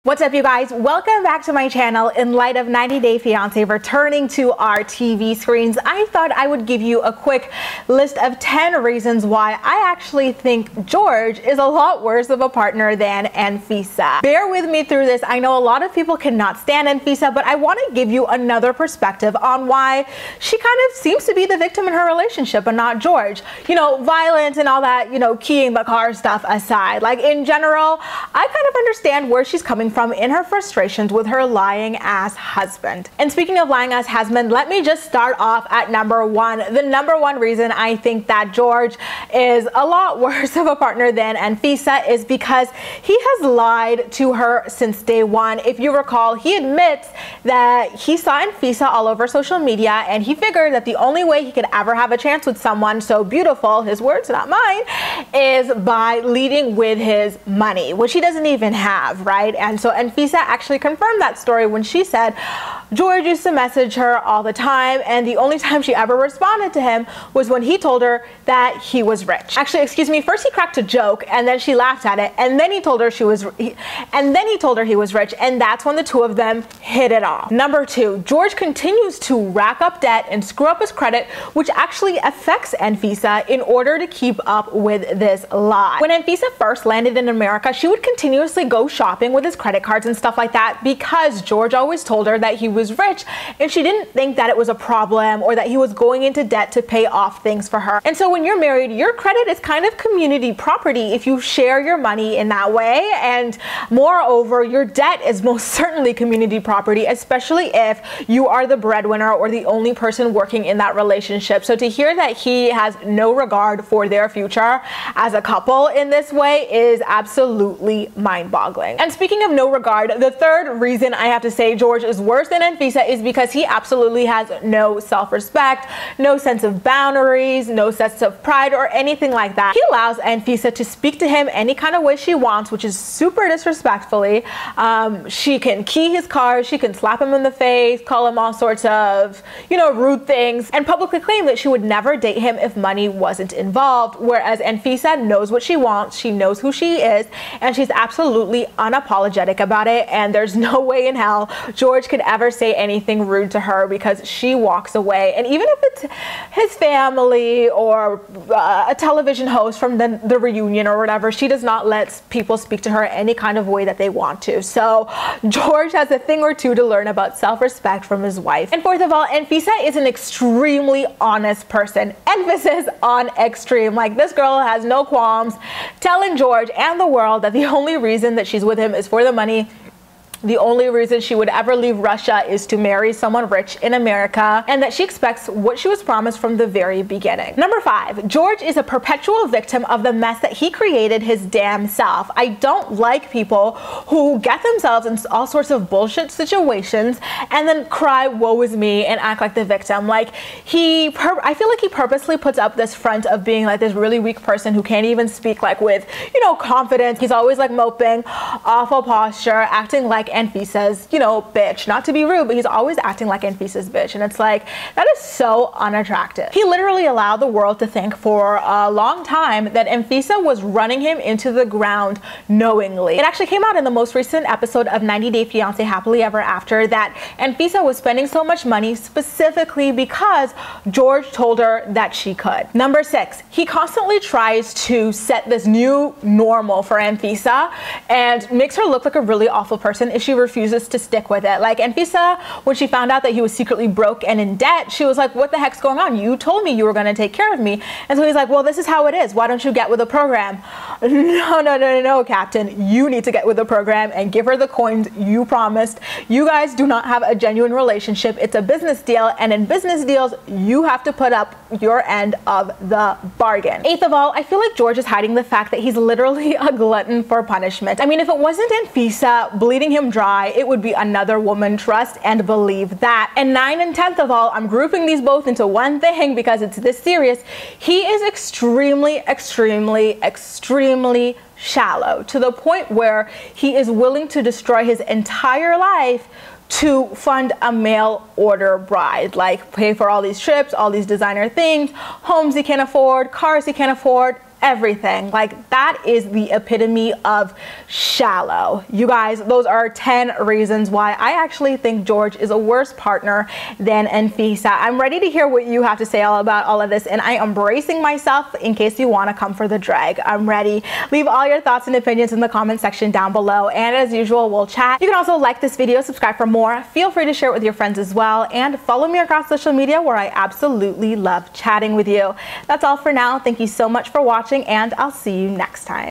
What's up, you guys? Welcome back to my channel. In light of 90 Day Fiance returning to our TV screens, I thought I would give you a quick list of 10 reasons why I actually think George is a lot worse of a partner than Anfisa. Bear with me through this. I know a lot of people cannot stand Anfisa, but I want to give you another perspective on why she kind of seems to be the victim in her relationship and not George. You know, violence and all that, you know, keying the car stuff aside. Like, in general, I kind of understand where she's coming from in her frustrations with her lying ass husband. And speaking of lying ass husband, let me just start off at number one. The number one reason I think that George is a lot worse of a partner than Anfisa is because he has lied to her since day one. If you recall, he admits that he saw Anfisa all over social media and he figured that the only way he could ever have a chance with someone so beautiful, his words, not mine, is by leading with his money, which he doesn't even have, right? And so Anfisa actually confirmed that story when she said George used to message her all the time, and the only time she ever responded to him was when he told her that he was rich. Actually, excuse me, first he cracked a joke and then she laughed at it, and then he told her he was rich, and that's when the two of them hit it off. Number two, George continues to rack up debt and screw up his credit, which actually affects Anfisa in order to keep up with this lie. When Anfisa first landed in America, she would continuously go shopping with his credit cards and stuff like that because George always told her that he was rich, and she didn't think that it was a problem or that he was going into debt to pay off things for her. And so when you're married, your credit is kind of community property if you share your money in that way, and moreover, your debt is most certainly community property, especially if you are the breadwinner or the only person working in that relationship. So to hear that he has no regard for their future as a couple in this way is absolutely mind-boggling. And speaking of no regard, the third reason I have to say George is worse than Anfisa is because he absolutely has no self-respect, no sense of boundaries, no sense of pride or anything like that. He allows Anfisa to speak to him any kind of way she wants, which is super disrespectfully. She can key his car, she can slap him in the face, call him all sorts of, you know, rude things, and publicly claim that she would never date him if money wasn't involved, whereas Anfisa knows what she wants, she knows who she is, and she's absolutely unapologetic about it, and there's no way in hell George could ever say anything rude to her because she walks away. And even if it's his family or a television host from the reunion or whatever, she does not let people speak to her any kind of way that they want to. So George has a thing or two to learn about self-respect from his wife. And fourth of all, Anfisa is an extremely honest person. Emphasis on extreme. Like, this girl has no qualms telling George and the world that the only reason that she's with him is for the money. The only reason she would ever leave Russia is to marry someone rich in America, and that she expects what she was promised from the very beginning. Number five, George is a perpetual victim of the mess that he created his damn self. I don't like people who get themselves in all sorts of bullshit situations and then cry, woe is me, and act like the victim. Like, I feel like he purposely puts up this front of being like this really weak person who can't even speak like with, you know, confidence. He's always like moping, awful posture, acting like Anfisa's, you know, bitch. Not to be rude, but he's always acting like Anfisa's bitch, and it's like, that is so unattractive. He literally allowed the world to think for a long time that Anfisa was running him into the ground knowingly. It actually came out in the most recent episode of 90 Day Fiance Happily Ever After that Anfisa was spending so much money specifically because George told her that she could. Number six, he constantly tries to set this new normal for Anfisa and makes her look like a really awful person if she refuses to stick with it. Like, Anfisa, when she found out that he was secretly broke and in debt, she was like, what the heck's going on? You told me you were going to take care of me. And so he's like, well, this is how it is. Why don't you get with the program? No, Captain. You need to get with the program and give her the coins you promised. You guys do not have a genuine relationship. It's a business deal, and in business deals, you have to put up your end of the bargain. Eighth of all, I feel like George is hiding the fact that he's literally a glutton for punishment. I mean, if it wasn't Anfisa bleeding him dry, it would be another woman. Trust and believe that. And 9 and 10th of all, I'm grouping these both into one thing because it's this serious. He is extremely shallow, to the point where he is willing to destroy his entire life to fund a mail order bride, like pay for all these trips, all these designer things, homes he can't afford, cars he can't afford, everything. Like, that is the epitome of shallow. You guys, those are 10 reasons why I actually think George is a worse partner than Anfisa. I'm ready to hear what you have to say all about all of this, and I am bracing myself in case you want to come for the drag. I'm ready. Leave all your thoughts and opinions in the comment section down below, and as usual, we'll chat. You can also like this video, subscribe for more. Feel free to share it with your friends as well, and follow me across social media where I absolutely love chatting with you. That's all for now. Thank you so much for watching, and I'll see you next time.